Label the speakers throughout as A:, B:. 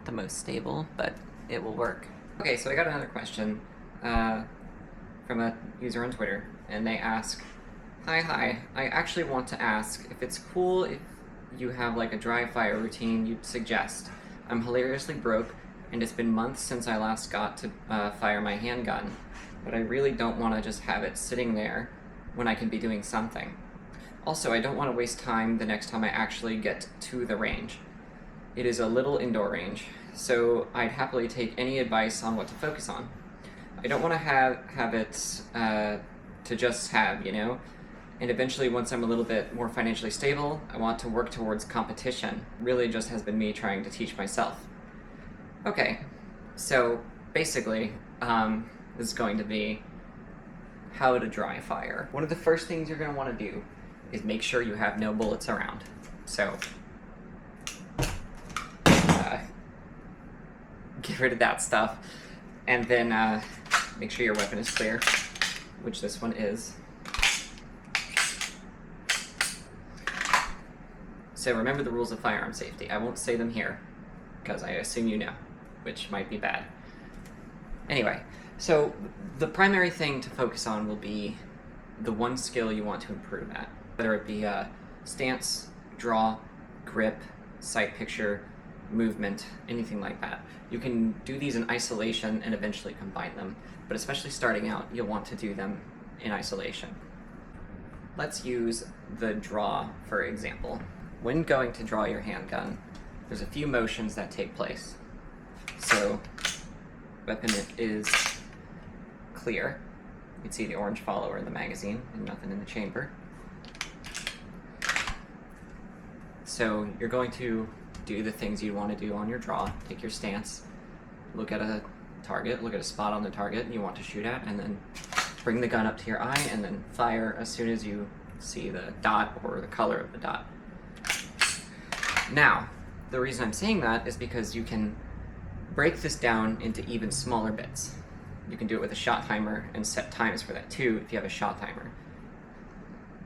A: not the most stable, but it will work. Okay, so I got another question from a user on Twitter, and they ask, Hi, I actually want to ask if it's cool if you have like a dry fire routine you'd suggest. I'm hilariously broke, and it's been months since I last got to fire my handgun, but I really don't want to just have it sitting there when I can be doing something. Also, I don't want to waste time the next time I actually get to the range. It is a little indoor range, so I'd happily take any advice on what to focus on. I don't want to have it to just have, you know? And eventually, once I'm a little bit more financially stable, I want to work towards competition. Really just has been me trying to teach myself. Okay, so basically, this is going to be how to dry fire. One of the first things you're going to want to do is make sure you have no bullets around. So, get rid of that stuff, and then make sure your weapon is clear, which this one is. So remember the rules of firearm safety. I won't say them here, because I assume you know, which might be bad. Anyway, so the primary thing to focus on will be the one skill you want to improve at, whether it be stance, draw, grip, sight picture, movement, anything like that. You can do these in isolation and eventually combine them, but especially starting out, you'll want to do them in isolation. Let's use the draw, for example. When going to draw your handgun, there's a few motions that take place. So, weapon is clear. You can see the orange follower in the magazine and nothing in the chamber. So you're going to do the things you want to do on your draw. Take your stance, look at a target, look at a spot on the target you want to shoot at, and then bring the gun up to your eye and then fire as soon as you see the dot or the color of the dot. Now, the reason I'm saying that is because you can break this down into even smaller bits. You can do it with a shot timer and set times for that too if you have a shot timer.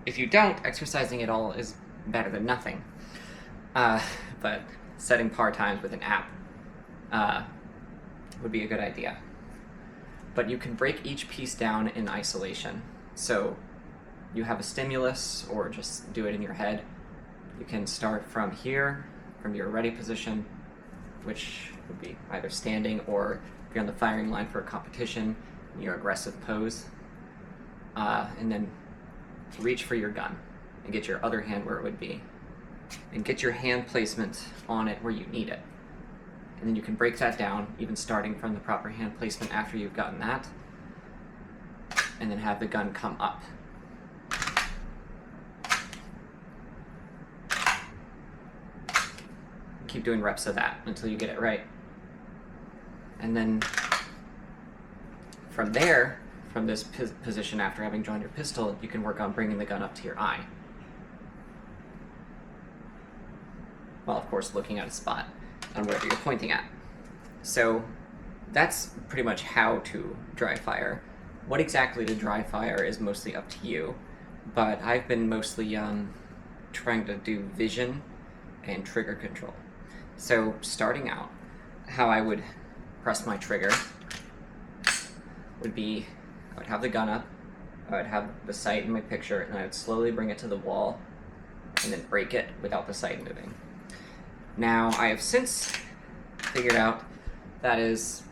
A: If you don't, exercising it all is better than nothing. But setting par times with an app would be a good idea. But you can break each piece down in isolation. So you have a stimulus, or just do it in your head. You can start from here, from your ready position, which would be either standing or if you're on the firing line for a competition, in your aggressive pose. And then reach for your gun and get your other hand where it would be. And get your hand placement on it where you need it. And then you can break that down, even starting from the proper hand placement after you've gotten that. And then have the gun come up. Keep doing reps of that until you get it right. And then from there, from this position after having drawn your pistol, you can work on bringing the gun up to your eye. Well, of course, looking at a spot on whatever you're pointing at. So that's pretty much how to dry fire. What exactly to dry fire is mostly up to you, but I've been mostly trying to do vision and trigger control. So starting out, how I would press my trigger would be, I would have the gun up, I would have the sight in my picture, and I would slowly bring it to the wall and then break it without the sight moving. Now, I have since figured out that is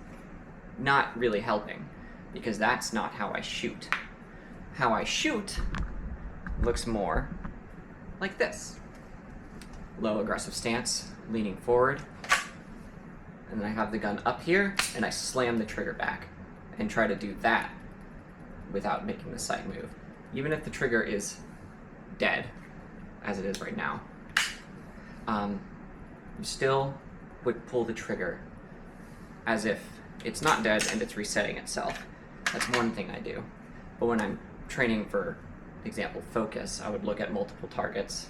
A: not really helping, because that's not how I shoot. How I shoot looks more like this. Low aggressive stance, leaning forward, and then I have the gun up here, and I slam the trigger back, and try to do that without making the sight move. Even if the trigger is dead, as it is right now, you still would pull the trigger as if it's not dead and it's resetting itself. That's one thing I do. But when I'm training for example focus, I would look at multiple targets,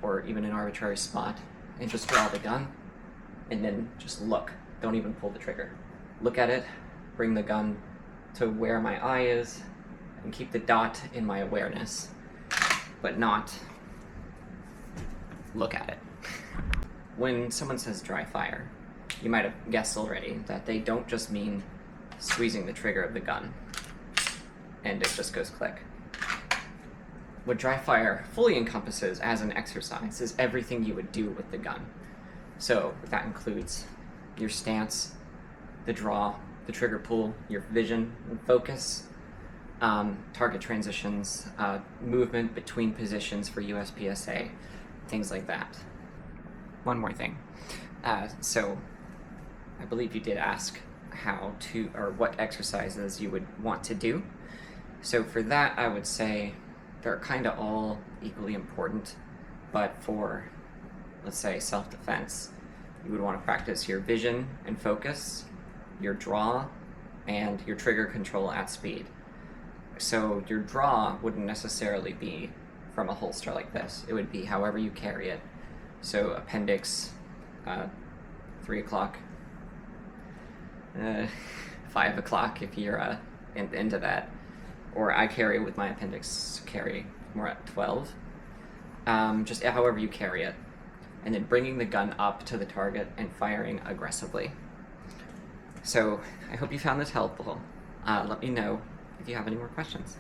A: or even an arbitrary spot, and just draw the gun, and then just look. Don't even pull the trigger. Look at it, bring the gun to where my eye is, and keep the dot in my awareness, but not look at it. When someone says dry fire, you might have guessed already that they don't just mean squeezing the trigger of the gun and it just goes click. What dry fire fully encompasses as an exercise is everything you would do with the gun. So that includes your stance, the draw, the trigger pull, your vision and focus, target transitions, movement between positions for USPSA, things like that. One more thing. So I believe you did ask how to, or what exercises you would want to do. So for that, I would say they're kind of all equally important, but for, let's say, self-defense, you would want to practice your vision and focus, your draw, and your trigger control at speed. So your draw wouldn't necessarily be from a holster like this. It would be however you carry it. So appendix, 3 o'clock, 5 o'clock if you're into that. Or I carry with my appendix carry more at 12. Just however you carry it. And then bringing the gun up to the target and firing aggressively. So I hope you found this helpful. Let me know if you have any more questions.